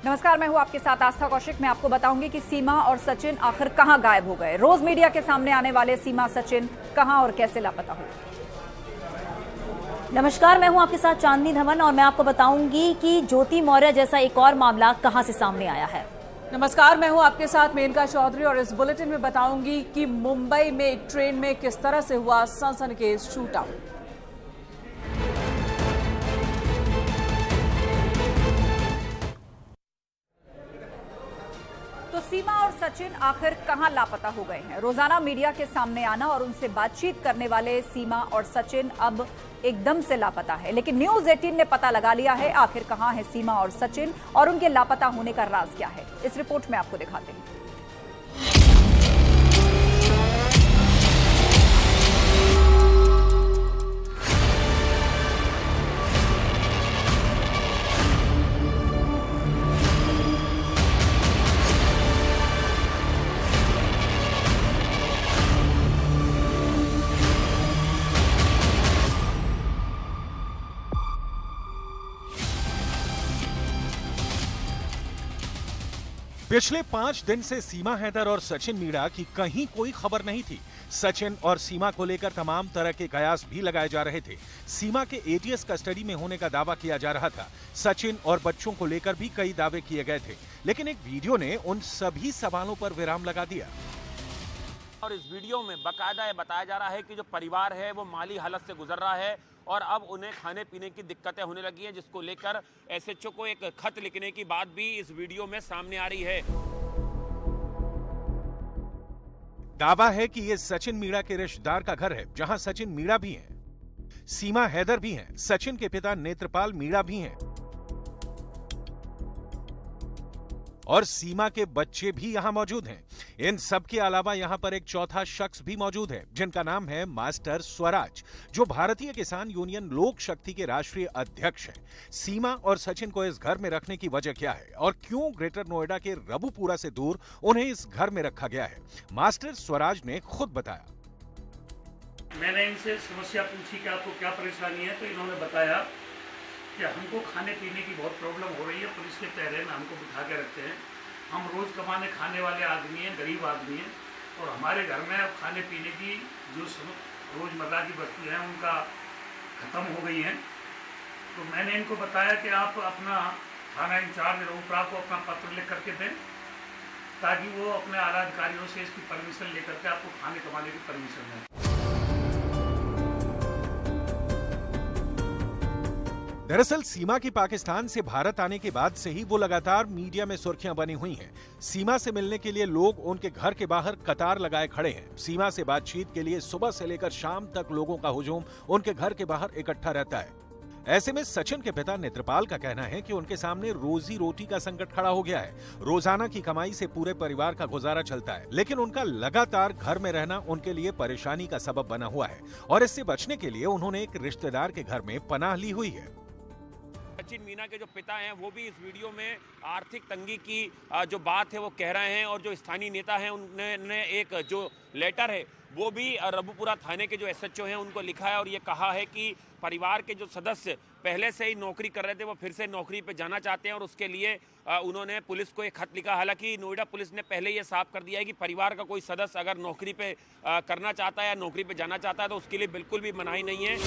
नमस्कार, मैं हूं आपके साथ आस्था कौशिक। मैं आपको बताऊंगी कि सीमा और सचिन आखिर कहां गायब हो गए। रोज मीडिया के सामने आने वाले सीमा सचिन कहां और कैसे लापता हुए। नमस्कार, मैं हूं आपके साथ चांदनी धवन और मैं आपको बताऊंगी कि ज्योति मौर्य जैसा एक और मामला कहां से सामने आया है। नमस्कार, मैं हूं आपके साथ मेनका चौधरी और इस बुलेटिन में बताऊंगी कि मुंबई में एक ट्रेन में किस तरह से हुआ सनसनीखेज शूट आउट। तो सीमा और सचिन आखिर कहां लापता हो गए हैं। रोजाना मीडिया के सामने आना और उनसे बातचीत करने वाले सीमा और सचिन अब एकदम से लापता है। लेकिन न्यूज 18 ने पता लगा लिया है आखिर कहां है सीमा और सचिन और उनके लापता होने का राज क्या है। इस रिपोर्ट में आपको दिखाते हैं। पिछले 5 दिन से सीमा हैदर और सचिन मीणा की कहीं कोई खबर नहीं थी। सचिन और सीमा को लेकर तमाम तरह के कयास भी लगाए जा रहे थे। सीमा के एटीएस कस्टडी में होने का दावा किया जा रहा था। सचिन और बच्चों को लेकर भी कई दावे किए गए थे, लेकिन एक वीडियो ने उन सभी सवालों पर विराम लगा दिया। और इस वीडियो में बाकायदा ये बताया जा रहा है कि जो परिवार है वो माली हालत से गुजर रहा है और अब उन्हें खाने पीने की दिक्कतें होने लगी हैं, जिसको लेकर एसएचओ को एक खत लिखने की बात भी इस वीडियो में सामने आ रही है। दावा है कि ये सचिन मीणा के रिश्तेदार का घर है, जहां सचिन मीणा भी हैं, सीमा हैदर भी हैं, सचिन के पिता नेत्रपाल मीणा भी हैं और सीमा के बच्चे भी यहां मौजूद हैं। इन सब के अलावा यहां पर एक चौथा शख्स भी मौजूद है, जिनका नाम है मास्टर स्वराज, जो भारतीय किसान यूनियन लोक शक्ति के राष्ट्रीय अध्यक्ष हैं। सीमा और सचिन को इस घर में रखने की वजह क्या है और क्यों ग्रेटर नोएडा के रबुपुरा से दूर उन्हें इस घर में रखा गया है, मास्टर स्वराज ने खुद बताया। मैंने इनसे समस्या पूछी कि आपको क्या परेशानी है, तो इन्होंने बताया कि हमको खाने पीने की बहुत प्रॉब्लम हो रही है। पुलिस के पहरे में हमको बिठा के रखते हैं। हम रोज़ कमाने खाने वाले आदमी हैं, गरीब आदमी हैं, और हमारे घर में अब खाने पीने की जो रोज़मर्रा की वस्तुएं हैं उनका ख़त्म हो गई हैं। तो मैंने इनको बताया कि आप अपना थाना इंचार्ज रबुपुरा को अपना पत्र लिख करके दें, ताकि वो अपने आला अधिकारियों से इसकी परमिशन लेकर के आपको खाने कमाने की परमिशन दें। दरअसल सीमा की पाकिस्तान से भारत आने के बाद से ही वो लगातार मीडिया में सुर्खियां बनी हुई हैं। सीमा से मिलने के लिए लोग उनके घर के बाहर कतार लगाए खड़े हैं। सीमा से बातचीत के लिए सुबह से लेकर शाम तक लोगों का हुजूम उनके घर के बाहर इकट्ठा रहता है। ऐसे में सचिन के पिता नेत्रपाल का कहना है कि उनके सामने रोजी रोटी का संकट खड़ा हो गया है। रोजाना की कमाई से पूरे परिवार का गुजारा चलता है, लेकिन उनका लगातार घर में रहना उनके लिए परेशानी का सबब बना हुआ है और इससे बचने के लिए उन्होंने एक रिश्तेदार के घर में पनाह ली हुई है। सचिन मीणा के जो पिता हैं वो भी इस वीडियो में आर्थिक तंगी की जो बात है वो कह रहे हैं, और जो स्थानीय नेता हैं उन्होंने एक जो लेटर है वो भी रबुपुरा थाने के जो एसएचओ हैं उनको लिखा है और ये कहा है कि परिवार के जो सदस्य पहले से ही नौकरी कर रहे थे वो फिर से नौकरी पे जाना चाहते हैं और उसके लिए उन्होंने पुलिस को एक खत लिखा। हालांकि नोएडा पुलिस ने पहले ये साफ कर दिया है कि परिवार का कोई सदस्य अगर नौकरी पे करना चाहता है या नौकरी पे जाना चाहता है तो उसके लिए बिल्कुल भी मनाही नहीं है।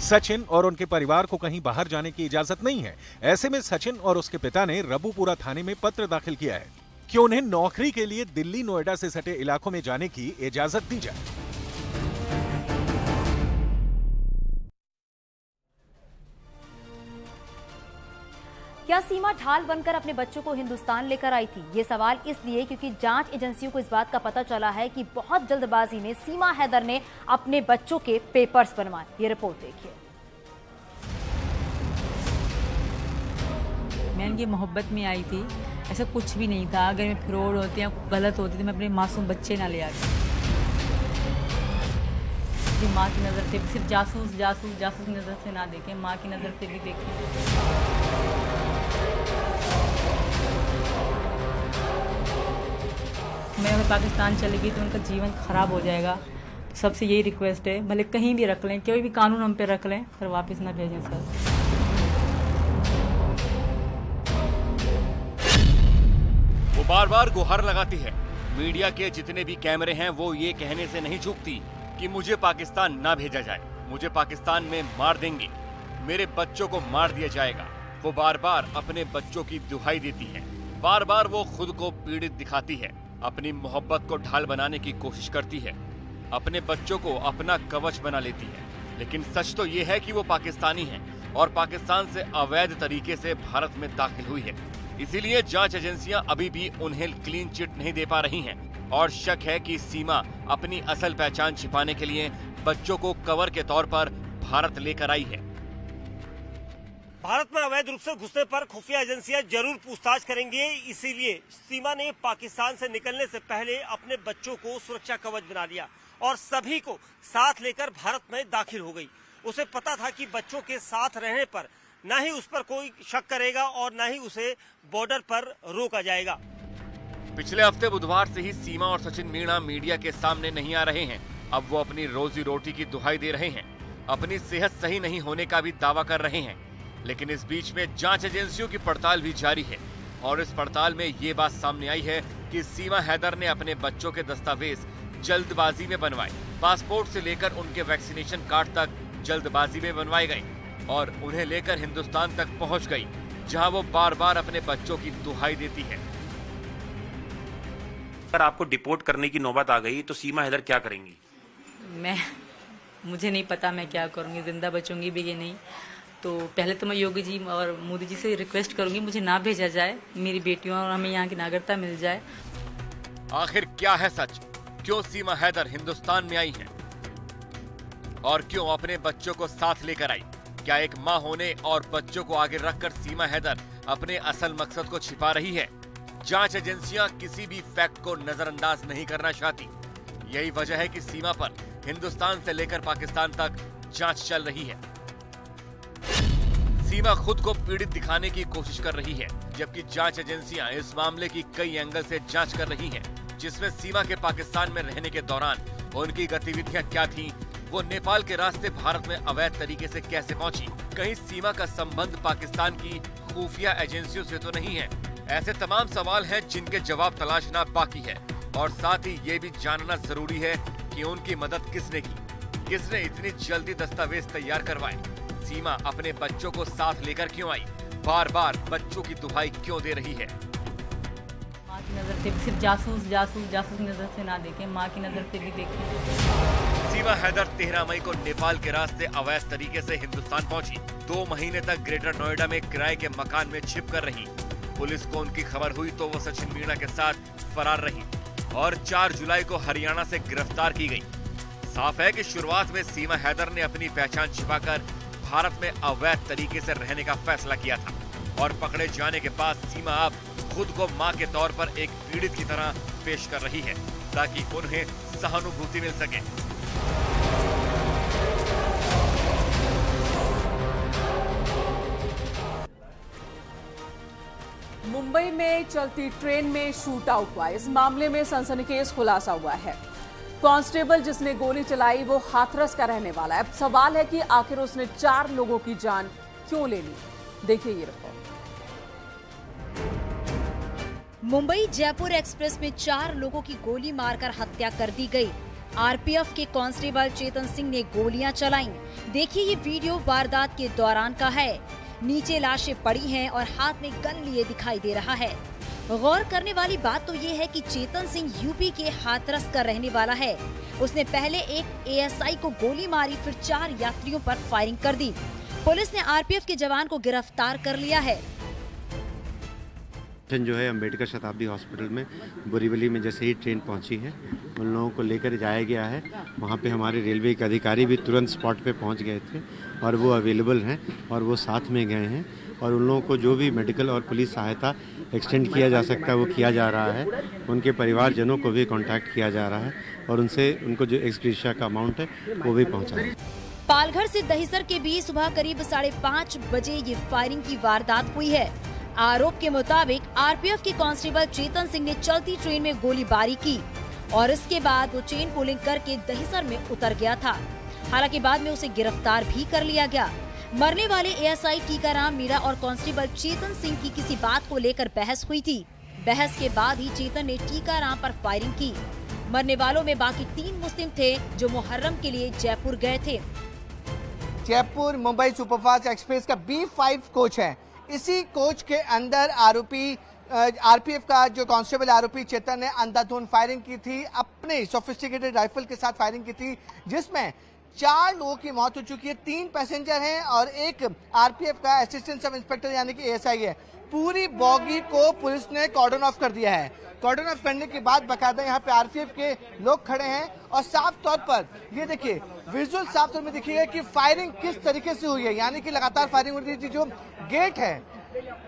सचिन और उनके परिवार को कहीं बाहर जाने की इजाजत नहीं है। ऐसे में सचिन और उसके पिता ने रबुपुरा थाने में पत्र दाखिल किया है कि उन्हें नौकरी के लिए दिल्ली नोएडा से सटे इलाकों में जाने की इजाजत दी जाए। क्या सीमा ढाल बनकर अपने बच्चों को हिंदुस्तान लेकर आई थी? ये सवाल इसलिए क्योंकि जांच एजेंसियों को इस बात का पता चला है कि बहुत जल्दबाजी में सीमा हैदर ने अपने बच्चों के पेपर्स बनवाए। ये रिपोर्ट देखिए। मैं इनकी मोहब्बत में आई थी, ऐसा कुछ भी नहीं था। अगर मैं फ्रॉड होती या गलत होती तो मैं अपने मासूम बच्चे ना ले आती। माँ की नज़र से सिर्फ जासूस नज़र से ना देखें, माँ की नज़र से भी देखें। मैं अगर पाकिस्तान चली गई तो उनका जीवन खराब हो जाएगा। सबसे यही रिक्वेस्ट है, भले कहीं भी रख लें, कोई भी कानून हम पे रख लें, पर वापस ना भेजें सर। बार बार गुहार लगाती है। मीडिया के जितने भी कैमरे हैं वो ये कहने से नहीं चूकती कि मुझे पाकिस्तान ना भेजा जाए, मुझे पाकिस्तान में मार देंगे, मेरे बच्चों को मार दिया जाएगा। वो बार बार अपने बच्चों की दुहाई देती है, बार बार वो खुद को पीड़ित दिखाती है, अपनी मोहब्बत को ढाल बनाने की कोशिश करती है, अपने बच्चों को अपना कवच बना लेती है। लेकिन सच तो ये है कि वो पाकिस्तानी है और पाकिस्तान से अवैध तरीके से भारत में दाखिल हुई है। इसीलिए जांच एजेंसियां अभी भी उन्हें क्लीन चिट नहीं दे पा रही हैं और शक है कि सीमा अपनी असल पहचान छिपाने के लिए बच्चों को कवर के तौर पर भारत लेकर आई है। भारत में अवैध रूप से घुसने पर खुफिया एजेंसियां जरूर पूछताछ करेंगे, इसीलिए सीमा ने पाकिस्तान से निकलने से पहले अपने बच्चों को सुरक्षा कवच बना लिया और सभी को साथ लेकर भारत में दाखिल हो गई। उसे पता था कि बच्चों के साथ रहने पर न ही उस पर कोई शक करेगा और न ही उसे बॉर्डर पर रोका जाएगा। पिछले हफ्ते बुधवार से ही सीमा और सचिन मीणा मीडिया के सामने नहीं आ रहे हैं। अब वो अपनी रोजी रोटी की दुहाई दे रहे हैं, अपनी सेहत सही नहीं होने का भी दावा कर रहे हैं। लेकिन इस बीच में जांच एजेंसियों की पड़ताल भी जारी है और इस पड़ताल में ये बात सामने आई है कि सीमा हैदर ने अपने बच्चों के दस्तावेज जल्दबाजी में बनवाए। पासपोर्ट से लेकर उनके वैक्सीनेशन कार्ड तक जल्दबाजी में बनवाए गए और उन्हें लेकर हिंदुस्तान तक पहुंच गई, जहां वो बार बार अपने बच्चों की दुहाई देती है। अगर आपको डिपोर्ट करने की नौबत आ गई तो सीमा हैदर क्या करेंगी? मुझे नहीं पता मैं क्या करूंगी, जिंदा बचूंगी भी कि नहीं। तो पहले तो मैं योगी जी और मोदी जी से रिक्वेस्ट करूंगी मुझे ना भेजा जाए, मेरी बेटियों और हमें यहाँ की नागरिकता मिल जाए। आखिर क्या है सच? क्यों सीमा हैदर हिंदुस्तान में आई है और क्यों अपने बच्चों को साथ लेकर आई? क्या एक मां होने और बच्चों को आगे रखकर सीमा हैदर अपने असल मकसद को छिपा रही है? जांच एजेंसियां किसी भी फैक्ट को नजरअंदाज नहीं करना चाहती। यही वजह है कि सीमा पर हिंदुस्तान से लेकर पाकिस्तान तक जांच चल रही है। सीमा खुद को पीड़ित दिखाने की कोशिश कर रही है, जबकि जांच एजेंसियां इस मामले की कई एंगल से जांच कर रही हैं, जिसमें सीमा के पाकिस्तान में रहने के दौरान उनकी गतिविधियां क्या थीं, वो नेपाल के रास्ते भारत में अवैध तरीके से कैसे पहुंची, कहीं सीमा का संबंध पाकिस्तान की खुफिया एजेंसियों से तो नहीं है। ऐसे तमाम सवाल हैं जिनके जवाब तलाशना बाकी है और साथ ही ये भी जानना जरूरी है कि उनकी मदद किसने की, किसने इतनी जल्दी दस्तावेज तैयार करवाए, सीमा अपने बच्चों को साथ लेकर क्यों आई, बार बार बच्चों की दुहाई क्यों दे रही है। माँ की नजर से सिर्फ जासूस नजर से ना देखें, माँ की नजर से भी देखें। सीमा हैदर 13 मई को नेपाल के रास्ते अवैध तरीके से हिंदुस्तान पहुंची। 2 महीने तक ग्रेटर नोएडा में किराए के मकान में छिप कर रही। पुलिस को उनकी खबर हुई तो वो सचिन मीणा के साथ फरार रही और 4 जुलाई को हरियाणा से गिरफ्तार की गई। साफ है कि शुरुआत में सीमा हैदर ने अपनी पहचान छिपाकर भारत में अवैध तरीके से रहने का फैसला किया था और पकड़े जाने के बाद सीमा अब खुद को मां के तौर पर एक पीड़ित की तरह पेश कर रही है ताकि उन्हें सहानुभूति मिल सके। मुंबई में चलती ट्रेन में शूट आउट हुआ। इस मामले में सनसनीखेज खुलासा हुआ है। कांस्टेबल जिसने गोली चलाई वो हाथरस का रहने वाला है। अब सवाल है कि आखिर उसने 4 लोगों की जान क्यों ले ली। देखिए ये रिपोर्ट। मुंबई जयपुर एक्सप्रेस में 4 लोगों की गोली मारकर हत्या कर दी गई। आरपीएफ के कांस्टेबल चेतन सिंह ने गोलियां चलाईं। देखिए ये वीडियो वारदात के दौरान का है। नीचे लाशें पड़ी हैं और हाथ में गन लिए दिखाई दे रहा है। गौर करने वाली बात तो ये है कि चेतन सिंह यूपी के हाथरस का रहने वाला है। उसने पहले एक एएसआई को गोली मारी, फिर 4 यात्रियों पर फायरिंग कर दी। पुलिस ने आरपीएफ के जवान को गिरफ्तार कर लिया है। जो है अम्बेडकर शताब्दी हॉस्पिटल में बोरीवली में जैसे ही ट्रेन पहुंची है उन लोगों को लेकर जाया गया है। वहां पे हमारे रेलवे के अधिकारी भी तुरंत स्पॉट पे पहुंच गए थे और वो अवेलेबल हैं और वो साथ में गए हैं और उन लोगों को जो भी मेडिकल और पुलिस सहायता एक्सटेंड किया जा सकता है वो किया जा रहा है। उनके परिवारजनों को भी कांटेक्ट किया जा रहा है और उनसे उनको जो एक्सग्रेशिया का अमाउंट है वो भी पहुँचा। पालघर से दहिसर के बीच सुबह करीब 5:30 बजे ये फायरिंग की वारदात हुई है। आरोप के मुताबिक आरपीएफ के कांस्टेबल चेतन सिंह ने चलती ट्रेन में गोलीबारी की और इसके बाद वो चेन पुलिंग करके दहिसर में उतर गया था। हालांकि बाद में उसे गिरफ्तार भी कर लिया गया। मरने वाले एएसआई टीकाराम मीणा और कांस्टेबल चेतन सिंह की किसी बात को लेकर बहस हुई थी। बहस के बाद ही चेतन ने टीकाराम पर फायरिंग की। मरने वालों में बाकी 3 मुस्लिम थे जो मुहर्रम के लिए जयपुर गए थे। जयपुर मुंबई सुपरफास्ट एक्सप्रेस का B5 कोच है। इसी कोच के अंदर आरोपी आरपीएफ का जो कांस्टेबल आरोपी चेतन ने अंधाधुंध फायरिंग की थी, अपने सोफिस्टिकेटेड राइफल के साथ फायरिंग की थी, जिसमें 4 लोगों की मौत हो चुकी है, 3 पैसेंजर हैं और एक आरपीएफ का असिस्टेंट सब इंस्पेक्टर यानी कि एएसआई है। पूरी बॉगी को पुलिस ने कॉर्डन ऑफ कर दिया है। कॉर्डन ऑफ करने के बाद बकायदा यहाँ पे आरपीएफ के लोग खड़े हैं और साफ तौर पर ये देखिए विजुअल साफ तौर में दिखेगा कि फायरिंग किस तरीके से हुई है, यानी कि लगातार फायरिंग हो रही थी। जो गेट है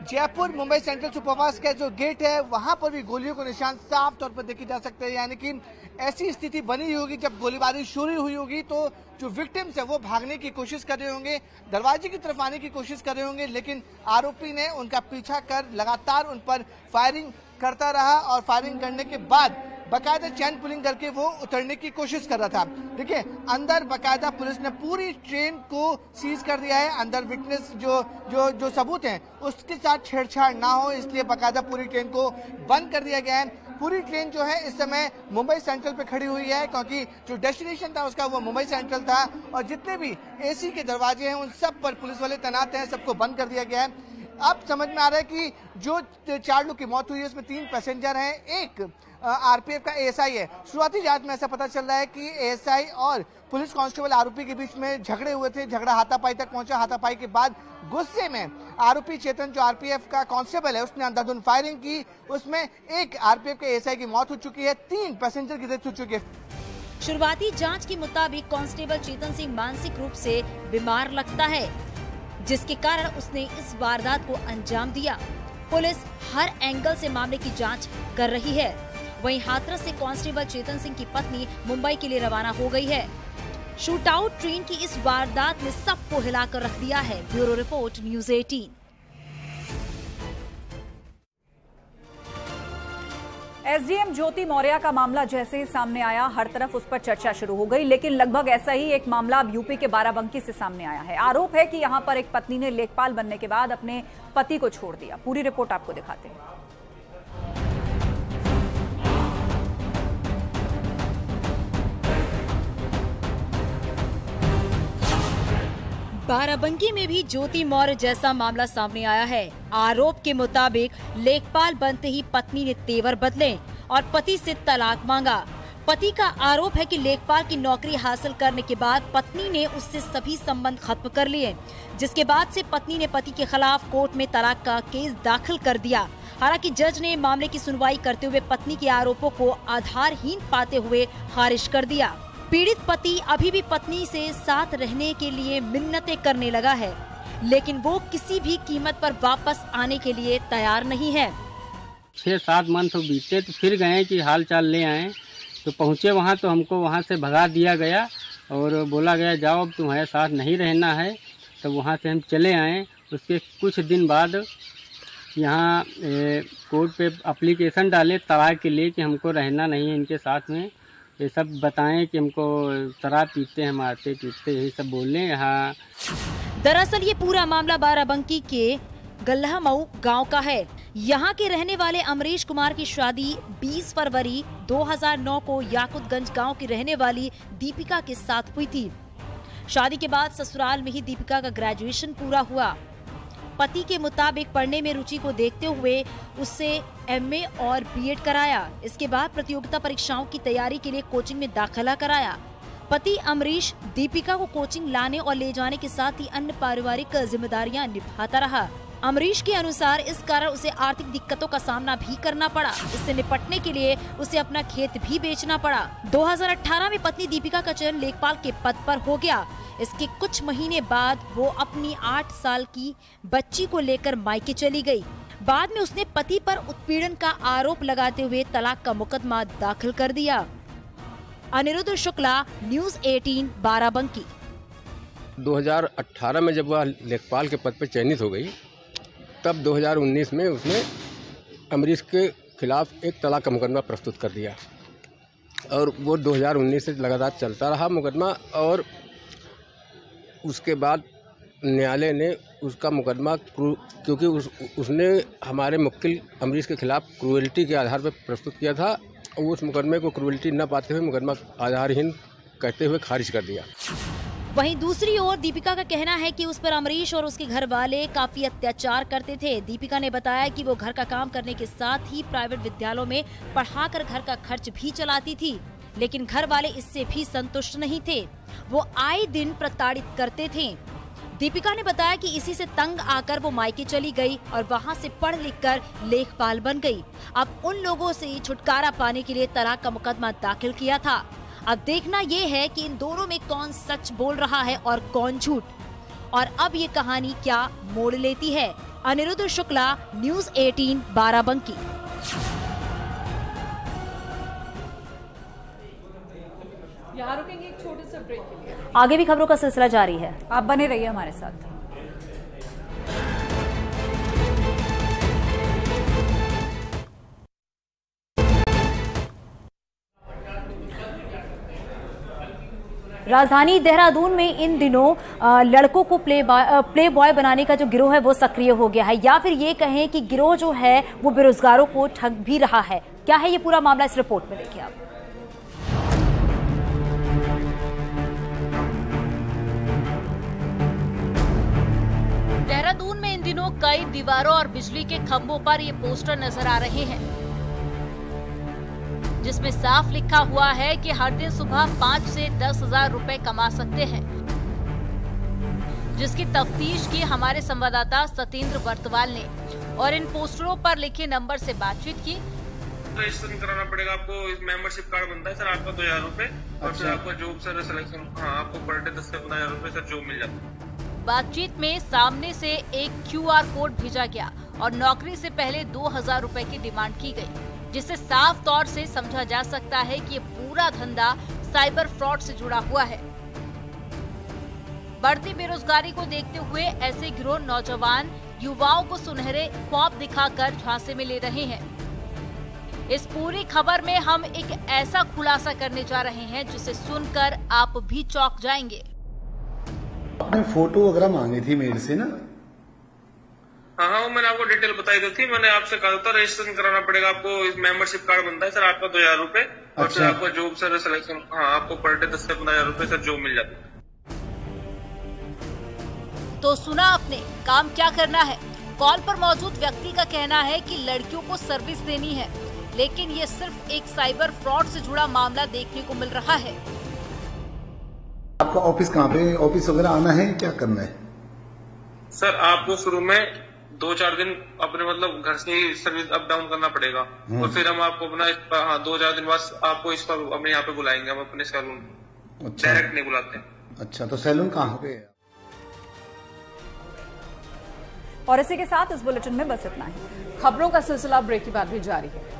जयपुर मुंबई सेंट्रल सुपरफास्ट का जो गेट है वहां पर भी गोलियों को निशान साफ तौर पर देखे जा सकते हैं, यानी कि ऐसी स्थिति बनी होगी जब गोलीबारी शुरू हुई होगी तो जो विक्टिम्स है वो भागने की कोशिश कर रहे होंगे, दरवाजे की तरफ आने की कोशिश कर रहे होंगे, लेकिन आरोपी ने उनका पीछा कर लगातार उन पर फायरिंग करता रहा और फायरिंग करने के बाद बकायदा चैन पुलिंग करके वो उतरने की कोशिश कर रहा था। देखिए अंदर बकायदा पुलिस ने पूरी ट्रेन को सीज कर दिया है। अंदर विटनेस जो सबूत हैं उसके साथ छेड़छाड़ ना हो इसलिए बकायदा पूरी ट्रेन को बंद कर दिया गया है। पूरी ट्रेन जो है इस समय मुंबई सेंट्रल पे खड़ी हुई है क्योंकि जो डेस्टिनेशन था उसका वो मुंबई सेंट्रल था और जितने भी एसी के दरवाजे हैं उन सब पर पुलिस वाले तैनात हैं, सबको बंद कर दिया गया है। अब समझ में आ रहा है कि जो 4 लोग की मौत हुई है उसमें 3 पैसेंजर हैं, एक आरपीएफ का एएसआई है। शुरुआती जांच में ऐसा पता चल रहा है कि एएसआई और पुलिस कांस्टेबल आरोपी के बीच में झगड़े हुए थे, झगड़ा हाथापाई तक पहुंचा। हाथापाई के बाद गुस्से में आरोपी चेतन जो आरपीएफ का कांस्टेबल है उसने अंधाधुंध फायरिंग की, उसमें एक आरपीएफ के एएसआई की मौत हो चुकी है, 3 पैसेंजर की डेथ हो चुकी है। शुरुआती जांच के मुताबिक कांस्टेबल चेतन सिंह मानसिक रूप से बीमार लगता है, जिसके कारण उसने इस वारदात को अंजाम दिया। पुलिस हर एंगल से मामले की जांच कर रही है। वहीं हाथरस से कांस्टेबल चेतन सिंह की पत्नी मुंबई के लिए रवाना हो गई है। शूटआउट ट्रेन की इस वारदात ने सबको हिलाकर रख दिया है। Bureau report, news 18। एसडीएम ज्योति मौर्य का मामला जैसे ही सामने आया हर तरफ उस पर चर्चा शुरू हो गई, लेकिन लगभग ऐसा ही एक मामला अब यूपी के बाराबंकी से सामने आया है। आरोप है कि यहां पर एक पत्नी ने लेखपाल बनने के बाद अपने पति को छोड़ दिया। पूरी रिपोर्ट आपको दिखाते हैं। बाराबंकी में भी ज्योति मौर्य जैसा मामला सामने आया है। आरोप के मुताबिक लेखपाल बनते ही पत्नी ने तेवर बदले और पति से तलाक मांगा। पति का आरोप है कि लेखपाल की नौकरी हासिल करने के बाद पत्नी ने उससे सभी संबंध खत्म कर लिए, जिसके बाद से पत्नी ने पति के खिलाफ कोर्ट में तलाक का केस दाखिल कर दिया। हालांकि जज ने मामले की सुनवाई करते हुए पत्नी के आरोपों को आधारहीन पाते हुए खारिज कर दिया। पीड़ित पति अभी भी पत्नी से साथ रहने के लिए मिन्नतें करने लगा है, लेकिन वो किसी भी कीमत पर वापस आने के लिए तैयार नहीं है। 6-7 मंथ बीते तो फिर गए कि हाल चाल ले आए, तो पहुँचे वहाँ तो हमको वहाँ से भगा दिया गया और बोला गया जाओ अब तुम्हारे साथ नहीं रहना है। तो वहाँ से हम चले आए। उसके कुछ दिन बाद यहाँ कोर्ट पे एप्लीकेशन डाले तलाक के लिए कि हमको रहना नहीं है इनके साथ में। ये सब बताएं कि हमको शराब पीते हैं, मारते पीते, यही सब बोले। यहाँ दरअसल ये पूरा मामला बाराबंकी के गल्लामऊ गांव का है। यहाँ के रहने वाले अमरीश कुमार की शादी 20 फरवरी 2009 को याकुतगंज गांव की रहने वाली दीपिका के साथ हुई थी। शादी के बाद ससुराल में ही दीपिका का ग्रेजुएशन पूरा हुआ। पति के मुताबिक पढ़ने में रुचि को देखते हुए उससे एमए और बीएड कराया। इसके बाद प्रतियोगिता परीक्षाओं की तैयारी के लिए कोचिंग में दाखिला कराया। पति अमरीश दीपिका को कोचिंग लाने और ले जाने के साथ ही अन्य पारिवारिक जिम्मेदारियां निभाता रहा। अमरीश के अनुसार इस कारण उसे आर्थिक दिक्कतों का सामना भी करना पड़ा। इससे निपटने के लिए उसे अपना खेत भी बेचना पड़ा। 2018 में पत्नी दीपिका का चयन लेखपाल के पद पर हो गया। इसके कुछ महीने बाद वो अपनी 8 साल की बच्ची को लेकर मायके चली गई। बाद में उसने पति पर उत्पीड़न का आरोप लगाते हुए तलाक का मुकदमा दाखिल कर दिया। अनिरुद्ध शुक्ला, न्यूज़ 18, बाराबंकी। 2018 में जब वह लेखपाल के पद पर चयनित हो गई, तब 2019 में उसने अमरीश के खिलाफ एक तलाक का मुकदमा प्रस्तुत कर दिया और वो 2019 से लगातार चलता रहा मुकदमा। और उसके बाद न्यायालय ने उसका मुकदमा क्योंकि उसने हमारे मुक्किल अमरीश के खिलाफ क्रूएल्टी के आधार पर प्रस्तुत किया था, और उस मुकदमे को क्रूएल्टी न पाते हुए मुकदमा आधारहीन कहते हुए खारिज कर दिया। वहीं दूसरी ओर दीपिका का कहना है कि उस पर अमरीश और उसके घर वाले काफी अत्याचार करते थे। दीपिका ने बताया कि वो घर का काम करने के साथ ही प्राइवेट विद्यालयों में पढ़ाकर घर का खर्च भी चलाती थी, लेकिन घर वाले इससे भी संतुष्ट नहीं थे। वो आए दिन प्रताड़ित करते थे। दीपिका ने बताया कि इसी से तंग आकर वो मायके चली गई और वहां से पढ़ लिख कर लेखपाल बन गई। अब उन लोगों से छुटकारा पाने के लिए तलाक का मुकदमा दाखिल किया था। अब देखना ये है कि इन दोनों में कौन सच बोल रहा है और कौन झूठ, और अब ये कहानी क्या मोड़ लेती है। अनिरुद्ध शुक्ला, न्यूज़ 18, बाराबंकी। यहाँ रुकेंगे एक छोटे से ब्रेक के लिए। आगे भी खबरों का सिलसिला जारी है, आप बने रहिए हमारे साथ। राजधानी देहरादून में इन दिनों लड़कों को प्ले बॉय बनाने का जो गिरोह है वो सक्रिय हो गया है, या फिर ये कहें कि गिरोह जो है वो बेरोजगारों को ठग भी रहा है। क्या है ये पूरा मामला, इस रिपोर्ट में देखिए आप। देहरादून में इन दिनों कई दीवारों और बिजली के खंभों पर ये पोस्टर नजर आ रहे हैं, जिसमें साफ लिखा हुआ है कि हर दिन सुबह 5 से 10,000 रुपए कमा सकते हैं, जिसकी तफ्तीश की हमारे संवाददाता सतेंद्र वर्तवाल ने और इन पोस्टरों पर लिखे नंबर से बातचीत की। रजिस्ट्रेशन कराना पड़ेगा आपको, मेंबरशिप कार्ड बनता है सर आपका 2,000 रुपए, और फिर आपका जॉब सर सिलेक्शन, हाँ आपको पर डे 10 से 15,000 रुपए सर जॉब मिल जाता है। बातचीत में सामने से एक QR कोड भेजा गया और नौकरी से पहले 2,000 रुपए की डिमांड की गई, जिससे साफ तौर से समझा जा सकता है कि ये पूरा धंधा साइबर फ्रॉड से जुड़ा हुआ है। बढ़ती बेरोजगारी को देखते हुए ऐसे गिरोह नौजवान युवाओं को सुनहरे ख्वाब दिखाकर झांसे में ले रहे हैं। इस पूरी खबर में हम एक ऐसा खुलासा करने जा रहे हैं जिसे सुनकर आप भी चौंक जाएंगे। आपने फोटो वगैरह मांगी थी मेरे से ना? हाँ वो मैंने आपको डिटेल बताई दी थी। मैंने आपसे कहा था रजिस्ट्रेशन कराना पड़ेगा आपको, मेंबरशिप कार्ड बनता है सर आपका 2,000 रुपए, और फिर आपका जॉब सर सिलेक्शन, हाँ आपको पर डे 10 से 15,000 रुपए सर जॉब मिल जाता है। तो सुना आपने, काम क्या करना है। कॉल पर मौजूद व्यक्ति का कहना है कि लड़कियों को सर्विस देनी है, लेकिन ये सिर्फ एक साइबर फ्रॉड से जुड़ा मामला देखने को मिल रहा है। आपका ऑफिस कहाँ पे, ऑफिस वगैरह आना है, क्या करना है? सर आपको शुरू में 2-4 दिन अपने मतलब घर से ही सर्विस अप डाउन करना पड़ेगा, और फिर हम आपको अपना 2-4 दिन बाद आपको इस पर अपने यहाँ पे बुलाएंगे, हम अपने सैलून। अच्छा। डायरेक्ट नहीं बुलाते। अच्छा, तो सैलून कहाँ पे है? और इसी के साथ इस बुलेटिन में बस इतना ही। खबरों का सिलसिला ब्रेक के बाद भी जारी है।